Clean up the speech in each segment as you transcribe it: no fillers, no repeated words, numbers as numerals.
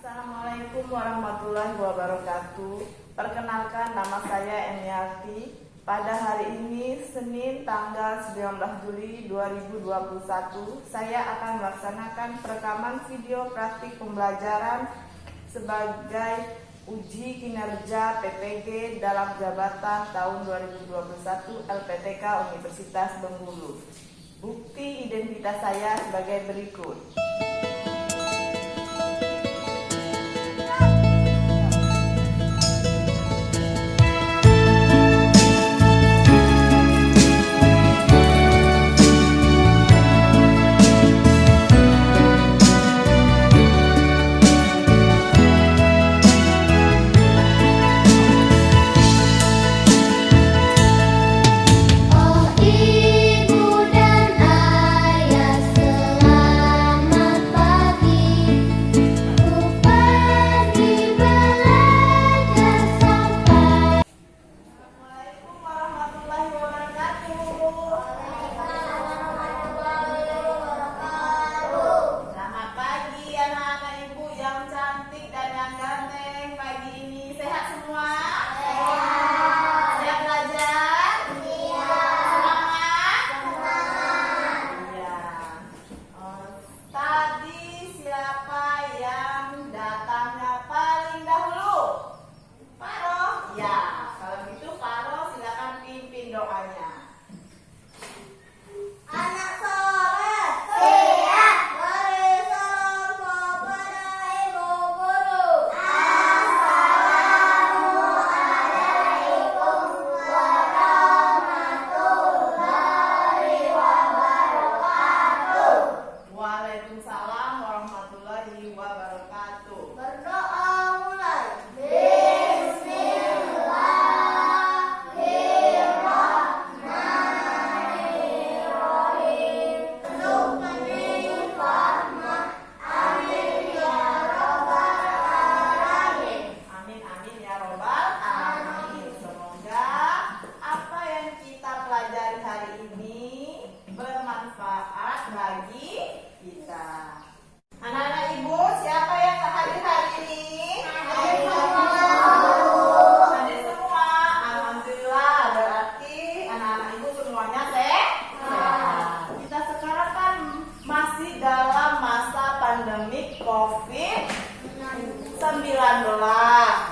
Assalamualaikum warahmatullahi wabarakatuh. Perkenalkan, nama saya Eniati. Pada hari ini, Senin tanggal 19 Juli 2021, saya akan melaksanakan perekaman video praktik pembelajaran sebagai uji kinerja PPG dalam jabatan tahun 2021 LPTK Universitas Bengkulu. Bukti identitas saya sebagai berikut. Bagi kita. Anak-anak ibu, siapa yang hadir hari ini? Hadir semua. Alhamdulillah, berarti anak-anak ibu semuanya sehat. Kita sekarang kan masih dalam masa pandemi COVID-19.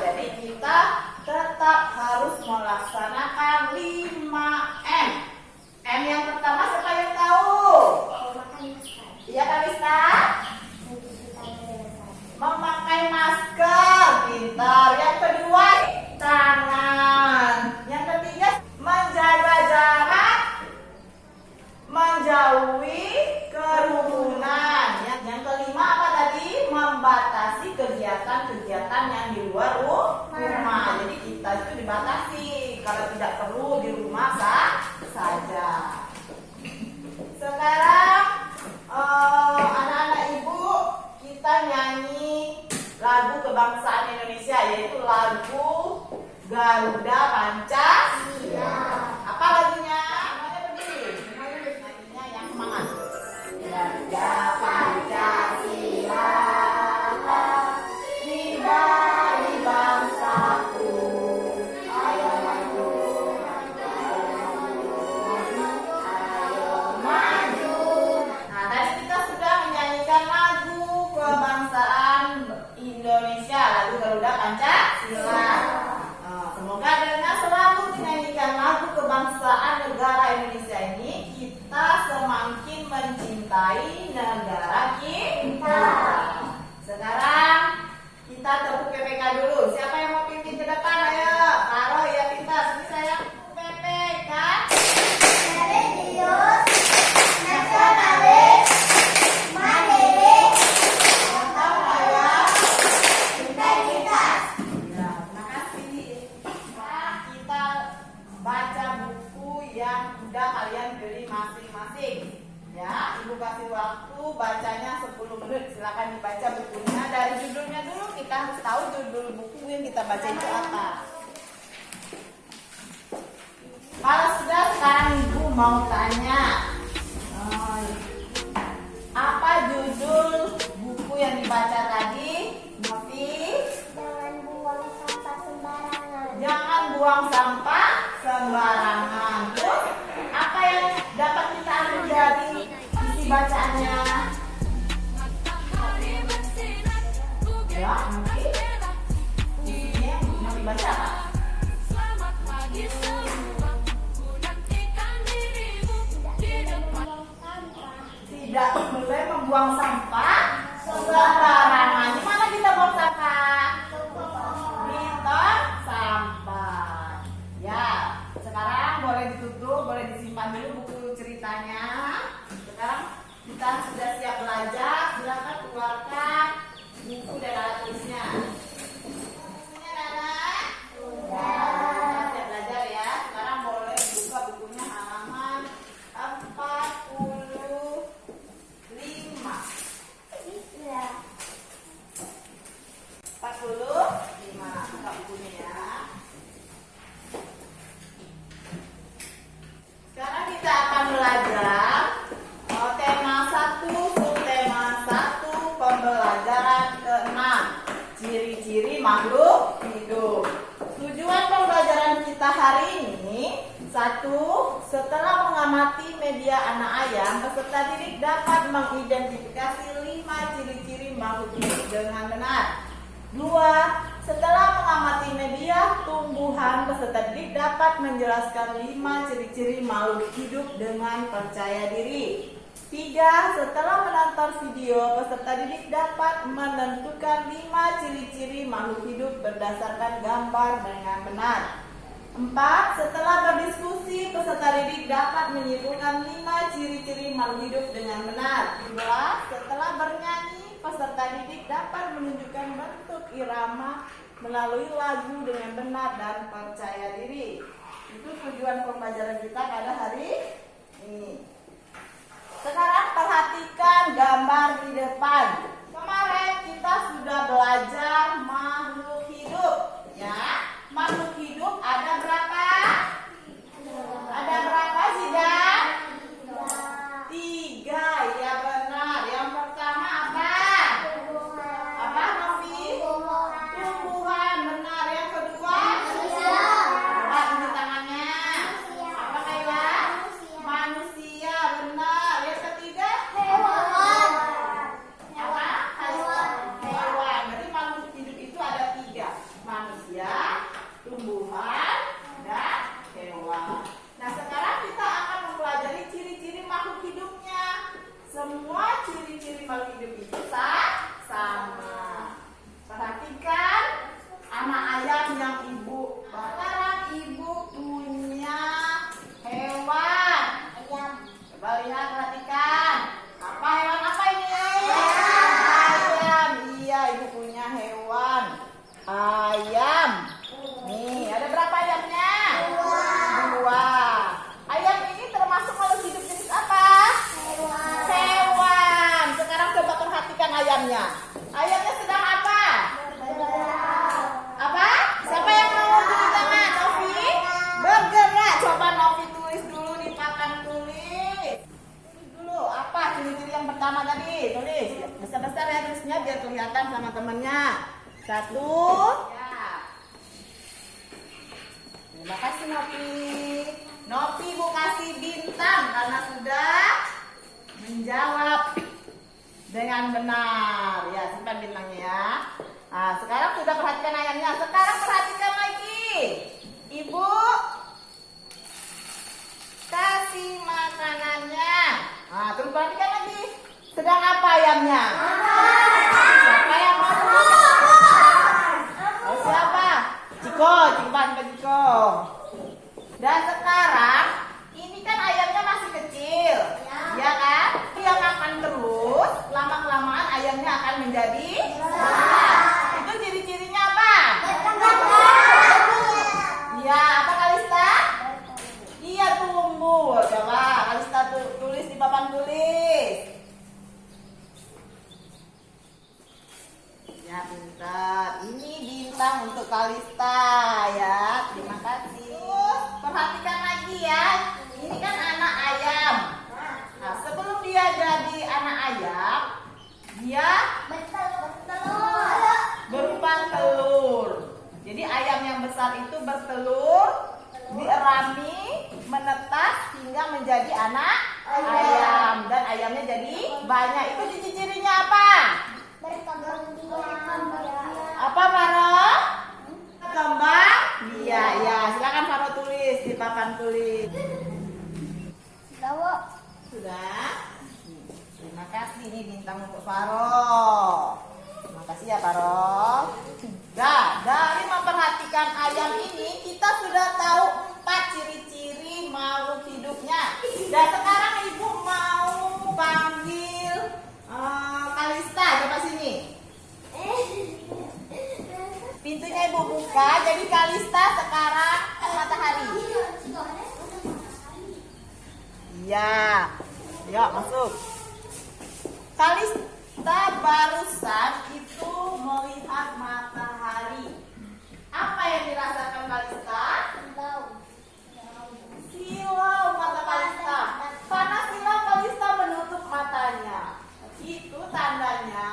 Jadi kita tetap harus melaksanakan 5M. M yang pertama siapa yang tahu? Iya Kak Lista? Memakai masker, pintar. Yang kedua, tangan. Yang ketiga, menjaga jarak, menjauhi kerumunan. Yang kelima apa tadi? Membatasi kegiatan-kegiatan yang di luar rumah. Jadi kita itu dibatasi. Kalau tidak perlu di rumah saja. Sekarang anak-anak ibu, kita nyanyi lagu kebangsaan Indonesia, yaitu lagu Garuda Pancasila. Apa lagunya? Semuanya berdiri. Nyanyinya yang semangat. Garuda Pancasila, tiba di bangsaku. Ayo maju, ayo maju. Nah, tadi kita sudah menyanyikan lagu kebangsaan Indonesia, lagu Garuda Pancasila. Semoga dengan selalu menyanyikan lagu kebangsaan negara Indonesia ini, kita semakin mencintai negara kita. Sekarang kita tepuk PPK dulu. Siapa yang mau pimpin ke depan? Ayo, taruh ya pintas. Ini saya PPK. Religius, nasionalis, mandiri, gotong royong, integritas. Ya, terima kasih. Nah, kita baca buku yang sudah kalian beli masing-masing. Ya, ibu kasih waktu bacanya 10 menit. Silakan dibaca bukunya. Dari judulnya dulu, kita harus tahu judul buku yang kita baca itu apa. Kalau sudah, sekarang ibu mau tanya, apa judul buku yang dibaca tadi? sampah sembarangan. Di mana kita buang sampah? Di tong sampah. Ya, sekarang boleh ditutup, boleh disimpan dulu buku ceritanya. Sekarang kita sudah siap belajar. Silakan keluarkan buku dan alat tulisnya. Bukunya Nana? Sudah. Siap belajar ya. Sekarang boleh buka bukunya halaman 45. 45. Buka bukunya ya. Sekarang kita akan belajar tema 1, subtema 1, pembelajaran ke-6, ciri-ciri makhluk hidup. Tujuan pembelajaran kita hari ini, 1. Setelah mengamati media anak ayam, peserta didik dapat mengidentifikasi 5 ciri-ciri makhluk hidup dengan benar. 2. Setelah mengamati media tumbuhan, peserta didik dapat menjelaskan 5 ciri-ciri makhluk hidup dengan percaya diri. 3. Setelah menonton video, peserta didik dapat menentukan 5 ciri-ciri makhluk hidup berdasarkan gambar dengan benar. 4. Setelah berdiskusi, peserta didik dapat menyimpulkan 5 ciri-ciri makhluk hidup dengan benar. 5. Setelah bernyanyi, peserta didik dapat menunjukkan bentuk irama melalui lagu dengan benar dan percaya diri. Itu tujuan pembelajaran kita pada hari ini. Sekarang perhatikan gambar di depan. Kemarin kita sudah belajar makhluk hidup, ya. Makhluk hidup ada berapa? Ada berapa sih, Dan? 3, ya benar. Yang pertama apa? Apa, Novi? Tumbuhan, benar. Yang kedua? Coba tunjuk tangannya. Apa, Kayla? Manusia, benar. Yang ketiga? Hewan. Apa? Hewan. Berarti makhluk hidup itu ada 3. Manusia, tumbuhan, dan hewan. Nah, sekarang kita akan mempelajari ciri-ciri makhluk hidupnya. Semua ciri-ciri makhluk hidup itu sama. Perhatikan anak ayam yang ibu. Sekarang ibu punya hewan. Coba lihat, perhatikan. Apa hewan apa ini? Ayam. Iya, ibu punya hewan. Ayam. Nih, ada berapa ayamnya? 2. Ayam ini termasuk makhluk hidup jenis apa? Hewan. Sekarang coba perhatikan ayamnya. Ayamnya sedang apa? Apa? Siapa yang mau tulis tangan? Novi? Bergerak. Coba Novi tulis dulu di papan tulis. Tulis dulu. Apa ciri-ciri yang pertama tadi? Tulis. Besar-besar ya tulisnya biar kelihatan sama temennya. 1. Ya. Terima kasih Novi. Novi Bu kasih bintang karena sudah menjawab dengan benar. Ya, simpan bintangnya ya. Nah, sekarang sudah perhatikan ayamnya. Sekarang perhatikan lagi. Ibu kasih makanannya. Nah, terus perhatikan lagi. Sedang apa ayamnya? Siapa yang mau? Oh, siapa? Ciko, Ciko. Dan sekarang ini kan ayamnya masih kecil, ya kan? Dia makan terus, lama-kelamaan ayamnya akan menjadi besar. Itu ciri-cirinya apa? Iya, apa Kalista? Iya, tumbuh. Coba Kalista tulis di papan tulis. Ya, pintar. Ini bintang untuk Kalista ya. Terima kasih. Perhatikan lagi ya. Ini kan anak ayam. Nah, sebelum dia jadi anak ayam, dia berupa telur. Jadi ayam yang besar itu bertelur, dierami, menetas hingga menjadi anak ayam. Dan ayamnya jadi banyak. Itu ciri-cirinya apa? Apa, Faro? Kembang biak. Ya, silakan Faro tulis di papan tulis. Sudah? Terima kasih nih bintang untuk Faro. Terima kasih ya Faro. Nah, dari memperhatikan ayam ini kita sudah tahu 4 ciri-ciri makhluk hidupnya. Dan sekarang ibu mau panggil Kalista, coba sini. Pintunya ibu buka, jadi Kalista sekarang matahari. Iya, yuk masuk. Kalista barusan itu melihat matahari. Apa yang dirasakan Kalista? Silau mata Kalista. Karena silau Kalista menutup matanya. Itu tandanya.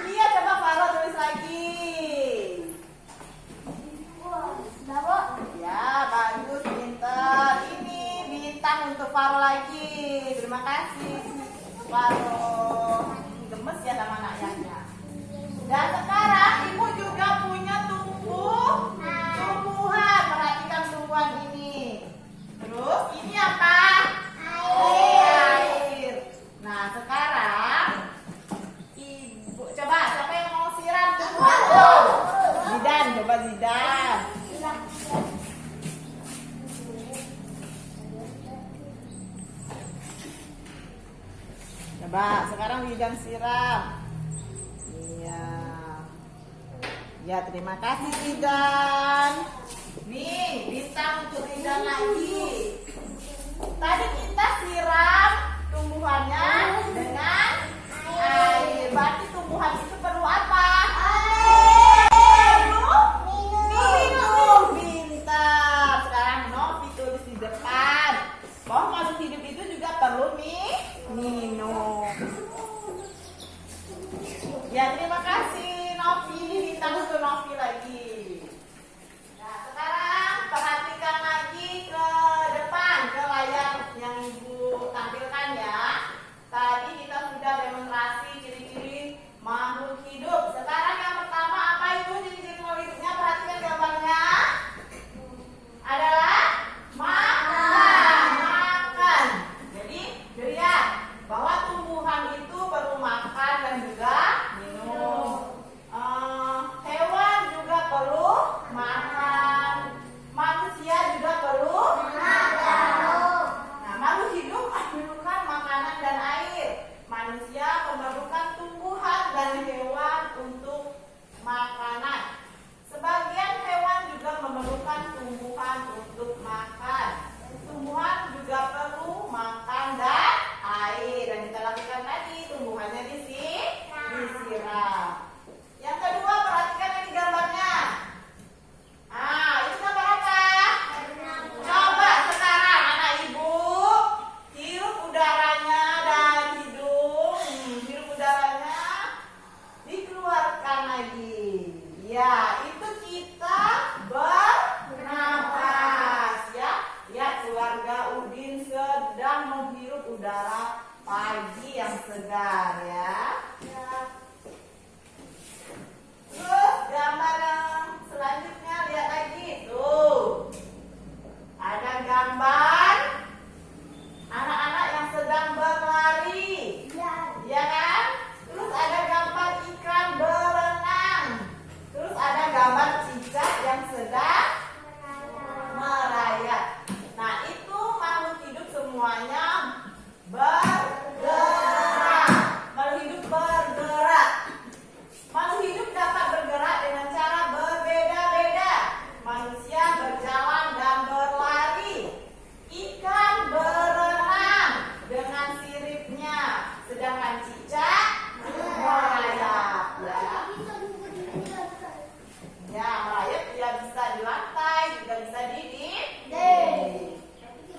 Iya, coba Faro tulis lagi. Ya, bagus, pintar. Ini bintang untuk Faro lagi. Terima kasih Faro. Gemes ya sama anaknya. Dan sekarang ibu juga punya tumbuhan. Perhatikan tumbuhan ini. Terus ini apa? Air. Nah sekarang ibu coba siapa yang mau siram tumbuhan? Zidan, coba Zidan. Coba sekarang Zidan siram. Iya. Ya terima kasih Zidan. Nih bintang untuk Zidan lagi. Tadi kita siram tumbuhannya dengan air. Berarti tumbuhan itu perlu apa? Minum. Pintar. Sekarang Novi tulis di depan bahwa makhluk hidup itu juga perlu minum. Ya terima kasih Novi. Bintang untuk Novi lagi. Nah sekarang perhatikan lagi ke depan, ke layar yang ibu tampilkan ya. Tadi kita sudah demonstrasi ciri-ciri makhluk hidup. Sekarang yang pertama apa itu ciri-ciri makhluk hidupnya? Perhatikan gambarnya. Adalah makan. Jadi lihat bahwa tumbuhan itu perlu makan dan juga minum. Hewan juga perlu makan. Manusia juga perlu makan. Nah, makhluk hidup memerlukan makanan dan air. Manusia memerlukan tumbuhan dan hewan untuk makanan. Sebagian hewan juga memerlukan tumbuhan untuk makan. Tumbuhan juga perlu makan dan air. Dan kita lakukan tadi tumbuhannya disiram. Yang kedua perhatikan ini gambarnya. Itu gambar apa? Coba sekarang anak ibu hirup udaranya dari hidung. Hirup udaranya dikeluarkan lagi. Ya, itu kita bernapas ya. Lihat keluarga Udin sedang menghirup udara pagi yang segar ya. Terus gambar yang selanjutnya lihat lagi tuh. Ada gambar anak-anak yang sedang berlari. Ya kan? Terus ada gambar ikan berenang. Terus ada gambar cicak yang sedang merayap. Nah, itu makhluk hidup semuanya bergerak. Makhluk hidup bergerak. Makhluk hidup dapat bergerak dengan cara berbeda-beda. Manusia berjalan dan berlari. Ikan berenang dengan siripnya. Sedangkan cicak merayap. Ya, merayap dia bisa di lantai, juga bisa di dinding.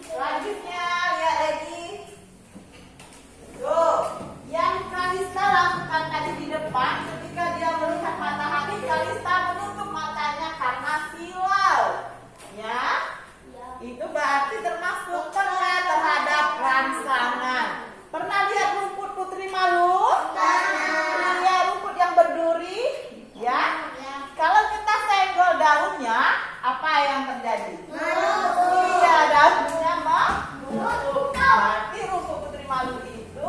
Selanjutnya lihat lagi. Tuh, yang Kalista lakukan tadi di depan ketika dia melihat matahari, Kalista menutup matanya karena silau. Ya, itu berarti termasuk pernah terhadap rangsangan. Pernah lihat rumput Putri Malu? Iya, rumput yang berduri. Ya, kalau kita senggol daunnya, apa yang terjadi? Iya, daunnya menutup. Berarti rumput Putri Malu itu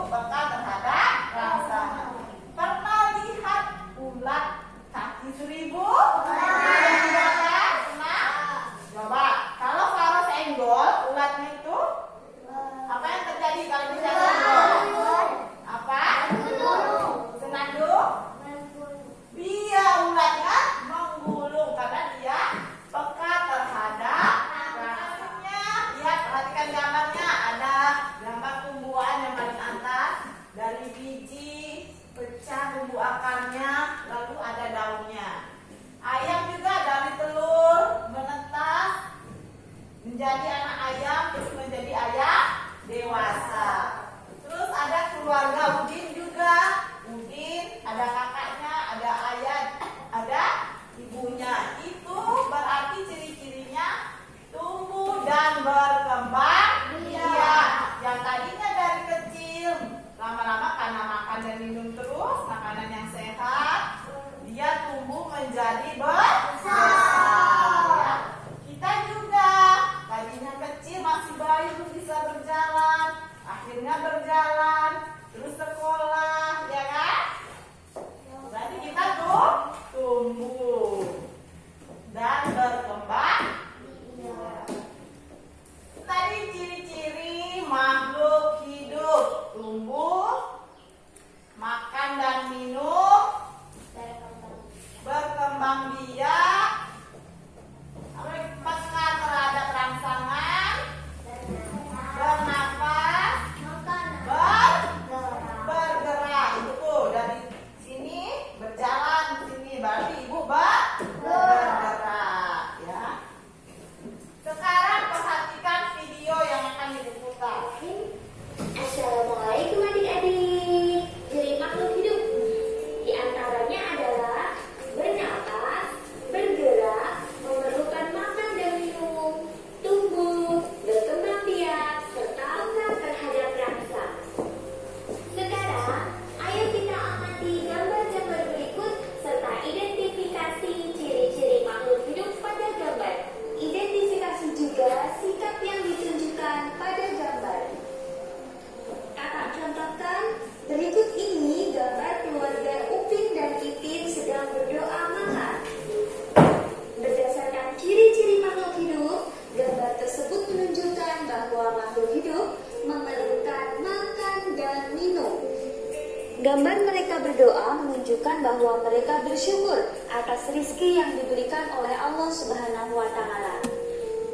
Gambar mereka berdoa menunjukkan bahwa mereka bersyukur atas rizki yang diberikan oleh Allah Subhanahu wa Ta'ala.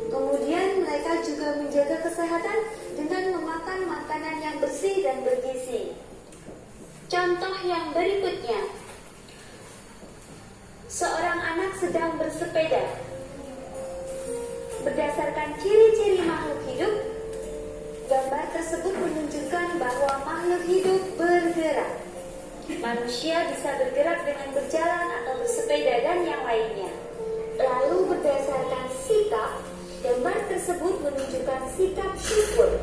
Kemudian mereka juga menjaga kesehatan dengan memakan makanan yang bersih dan bergizi. Contoh yang berikutnya, seorang anak sedang bersepeda. Berdasarkan ciri-ciri makhluk hidup, gambar tersebut menunjukkan bahwa makhluk hidup bergerak. Manusia bisa bergerak dengan berjalan atau bersepeda dan yang lainnya. Lalu berdasarkan sikap, gambar tersebut menunjukkan sikap syukur.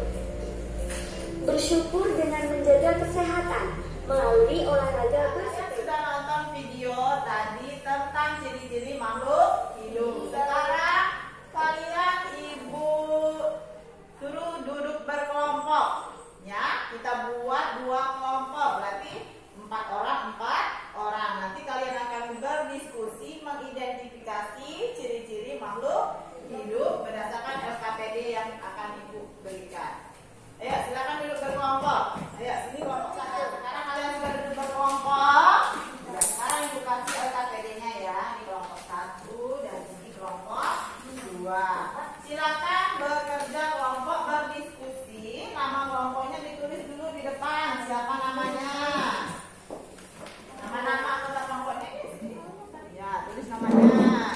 Bersyukur dengan menjaga kesehatan melalui olahraga bersepeda. Sudah nonton video tadi tentang ciri-ciri makhluk hidup. Sekarang kalian ibu suruh duduk berkelompok. Ya, kita buat 2 kelompok, berarti 4 orang. Nanti kalian akan berdiskusi mengidentifikasi ciri-ciri makhluk hidup berdasarkan LKPD yang akan ibu berikan. Ayo, silakan duduk berkelompok. Ayo, sini kelompok 1. Sekarang kalian sudah duduk berkelompok. Ya, sekarang ibu kasih LKPD-nya ya. Ini kelompok 1 dan ini kelompok 2. Silakan bekerja kelompok berdiskusi. Nama kelompoknya ditulis dulu di depan. Siapa namanya? Nama-nama anggota kelompoknya. Ya, tulis namanya.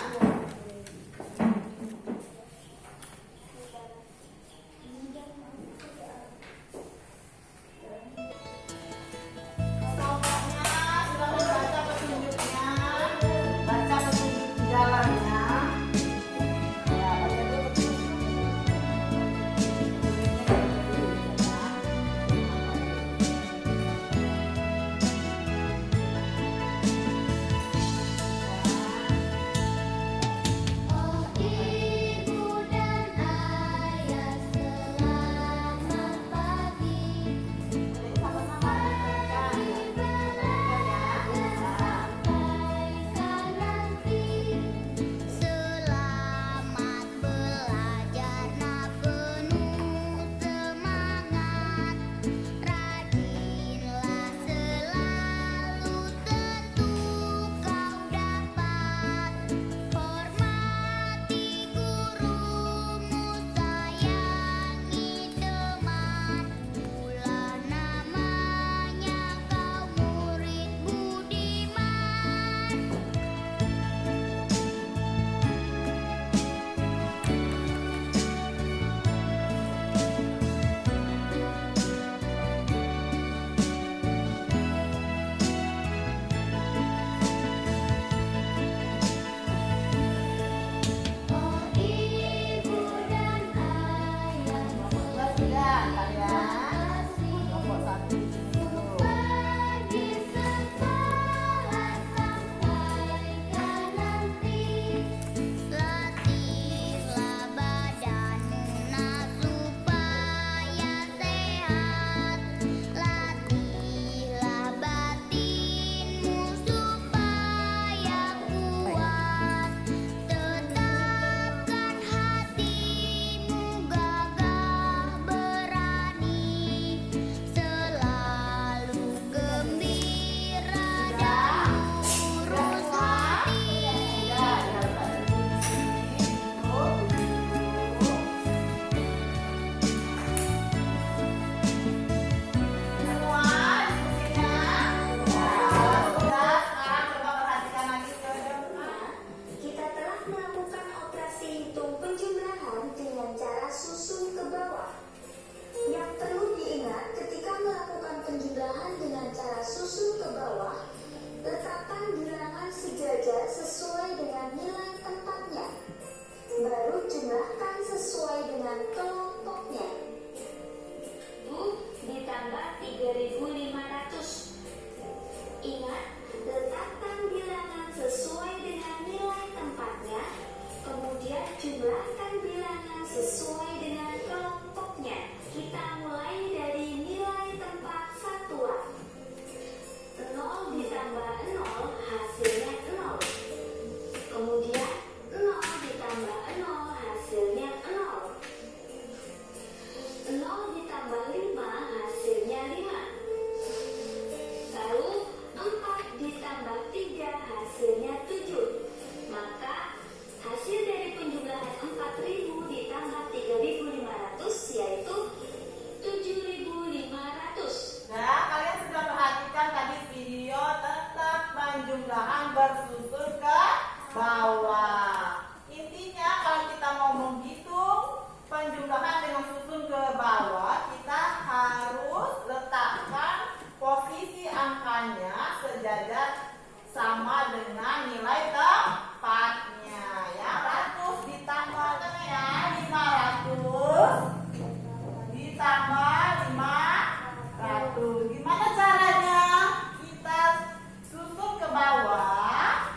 depannya sejajar sama dengan nilai tempatnya. Ya, 100 ditambah ya 500 ditambah 500. Gimana caranya? Kita susun ke bawah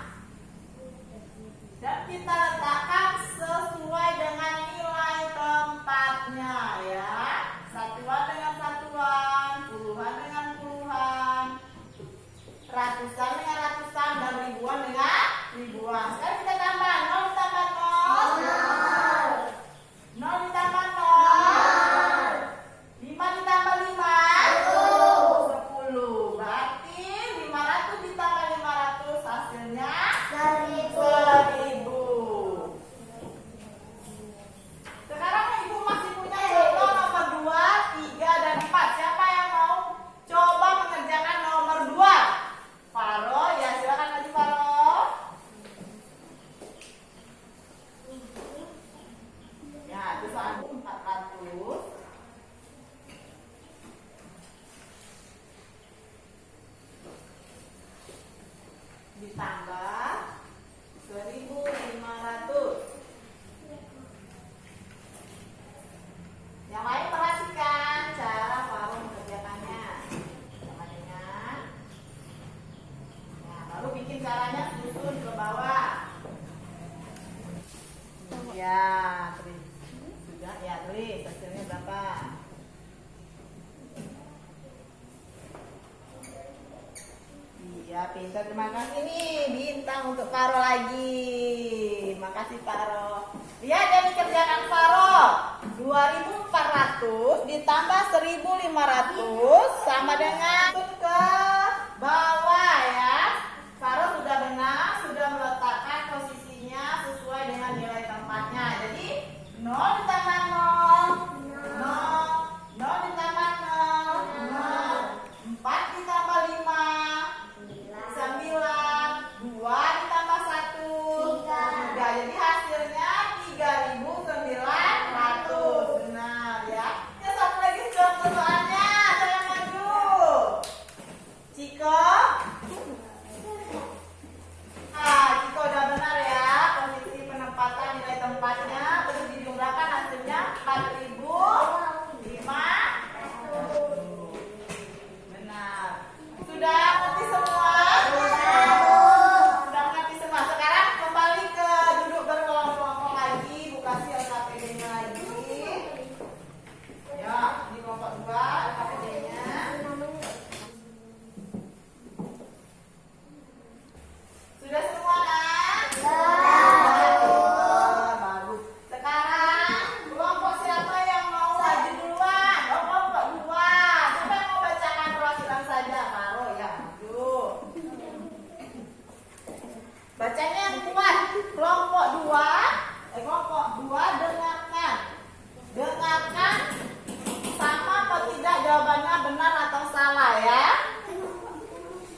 dan kita letakkan sesuai dengan nilai tempatnya ya. Satuan dengan satuan, puluhan dengan puluhan, ratusan dengan ratusan, dan ribuan dengan ribuan. Sekarang kita tambah 0 ditambah 0, 0 ditambah 0, 5 ditambah 5, 10. Berarti 500 ditambah 500 hasilnya 1000. Sekarang ibu masih punya contoh nomor 2, 3, dan 4. Siapa yang mau coba mengerjakan nomor 2? Faro, ya silakan maju Faro. Ya, itu soal 400 ditambah 1500. Yang lain perhatikan cara Faro mengerjakannya sama dengan baru bikin caranya susun ke bawah. Ya, tulis. Sudah ya, tulis hasilnya berapa. Iya, pintar. Terima kasih nih, bintang untuk Faro lagi. Makasih Faro. Lihat yang dikerjakan Faro. 2400 ditambah 1500 sama dengan ke bawah ya. Faro sudah benar, sudah meletakkan posisinya sesuai dengan nilai tempatnya. Jadi 0 ditambah 0, 0, 0 ditambah 0, 0, 4 ditambah 5, 9, 2 ditambah 1, 3. Jadi hasilnya 3900. Benar ya. Ya, satu lagi contoh soalnya. Saya maju. Ciko. Ciko udah benar ya. Posisi penempatan nilai tempatnya. Terus dijumlahkan hasilnya 4005. Benar. Sudah ngerti semua? Sudah ngerti semua. Sekarang kembali ke duduk berkelompok lagi. Buka si LKPD-nya lagi. Ya, ini kelompok 2 LKPD-nya. Sudah semua kan? Bagus. Sekarang kelompok siapa yang mau maju duluan? Oh, kelompok 2. Siapa yang mau bacakan perwakilan saja? Faro ya, maju. Bacanya yang kuat. Kelompok 2. Kelompok 2 dengarkan. Dengarkan sama atau tidak jawabannya benar atau salah ya.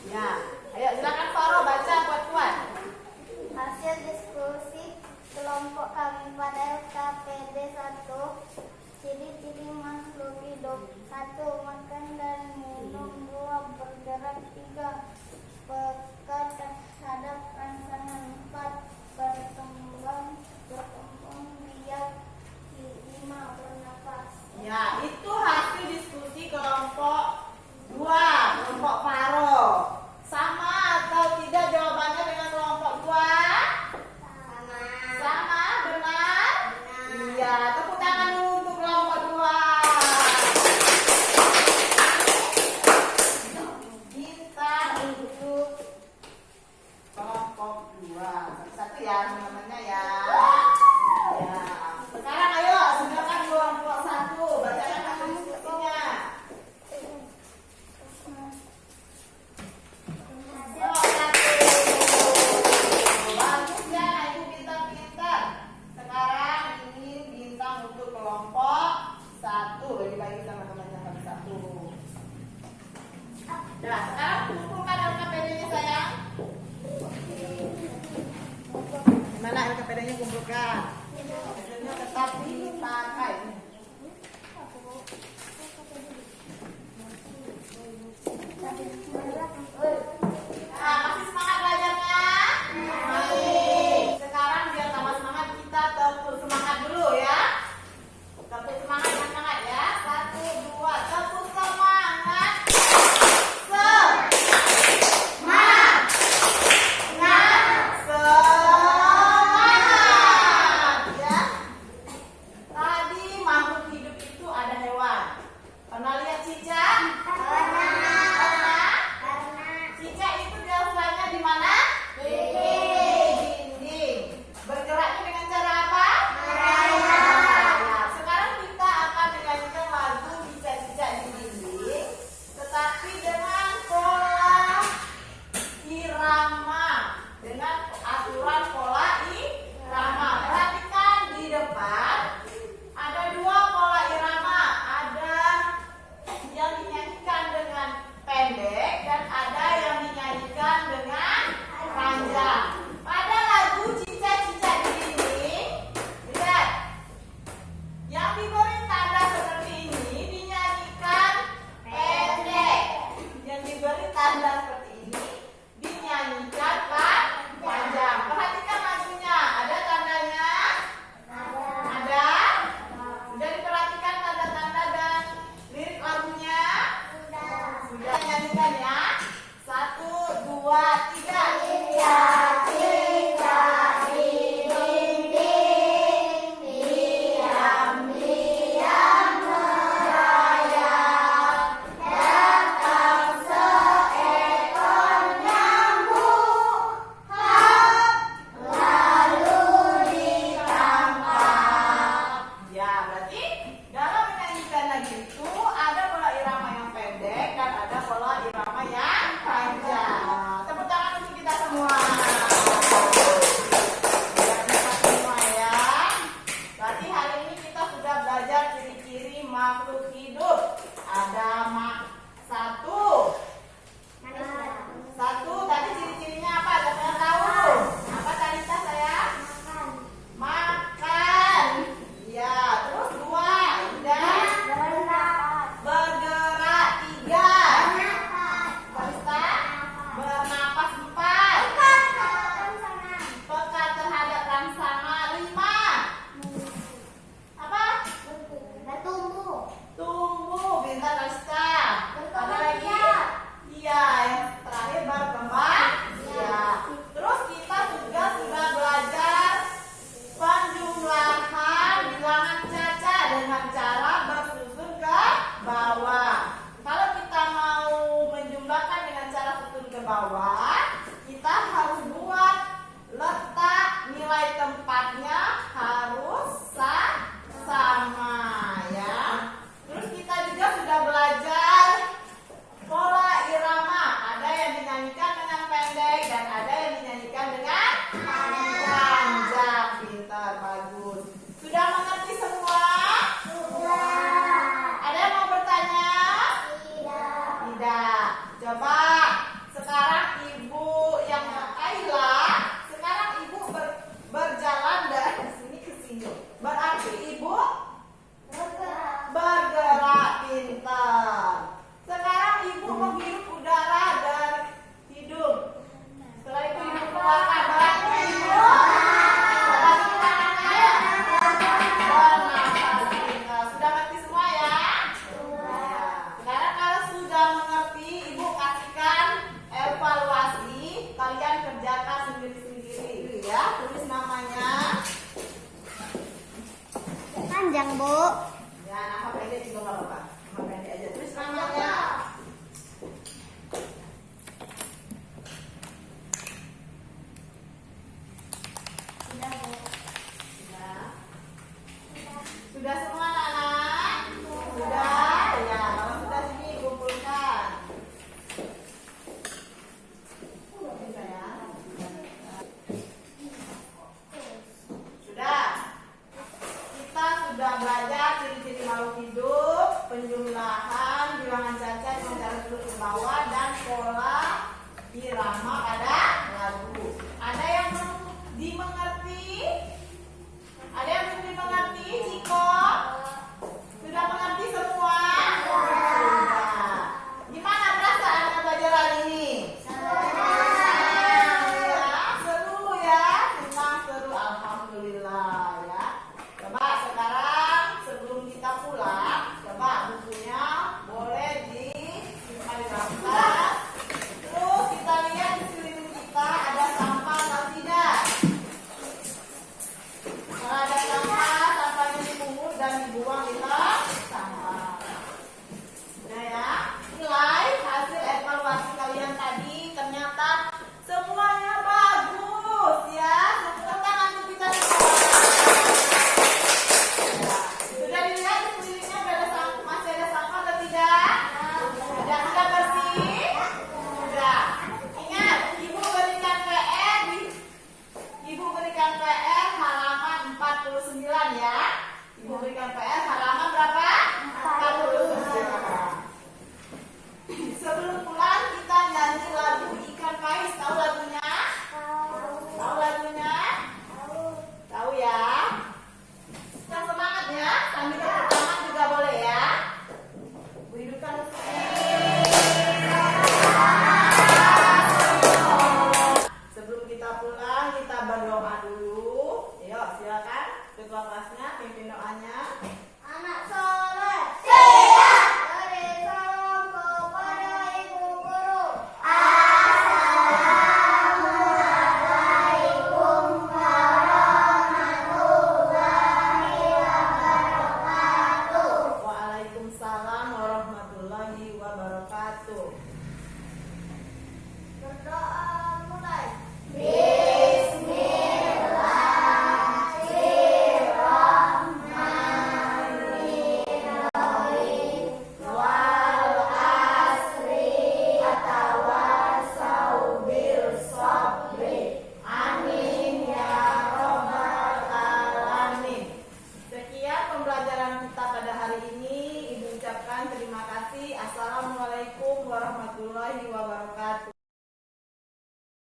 Ya. Ayo silakan Faro baca kuat-kuat. Hasil diskusi kelompok kami pada LKPD 1. Ciri-ciri makhluk hidup. 1. Makan dan minum. 2. Bergerak. 3. Peka terhadap rangsangan. 4. Berkembang biak. 5. Bernafas. Ya, itu hasil diskusi kelompok 2, kelompok Faro. Sama atau tidak jawabannya dengan kelompok 2? Sama, benar? Iya, tepuk tangan dulu untuk kelompok 2. Kita untuk kelompok 2. Satu-satu ya teman-temannya ya. Ya. Sekarang ayo silakan kelompok 1 bacakan hasil diskusinya. Bagus ya, ibu pintar-pintar. Sekarang ini bintang untuk kelompok 1. Bagi-bagi sama temannya satu. Nah, sekarang kumpulkan LKPD-nya sayang. Gimana LKPD-nya kumpulkan? Hasilnya tetap dipakai. bawah.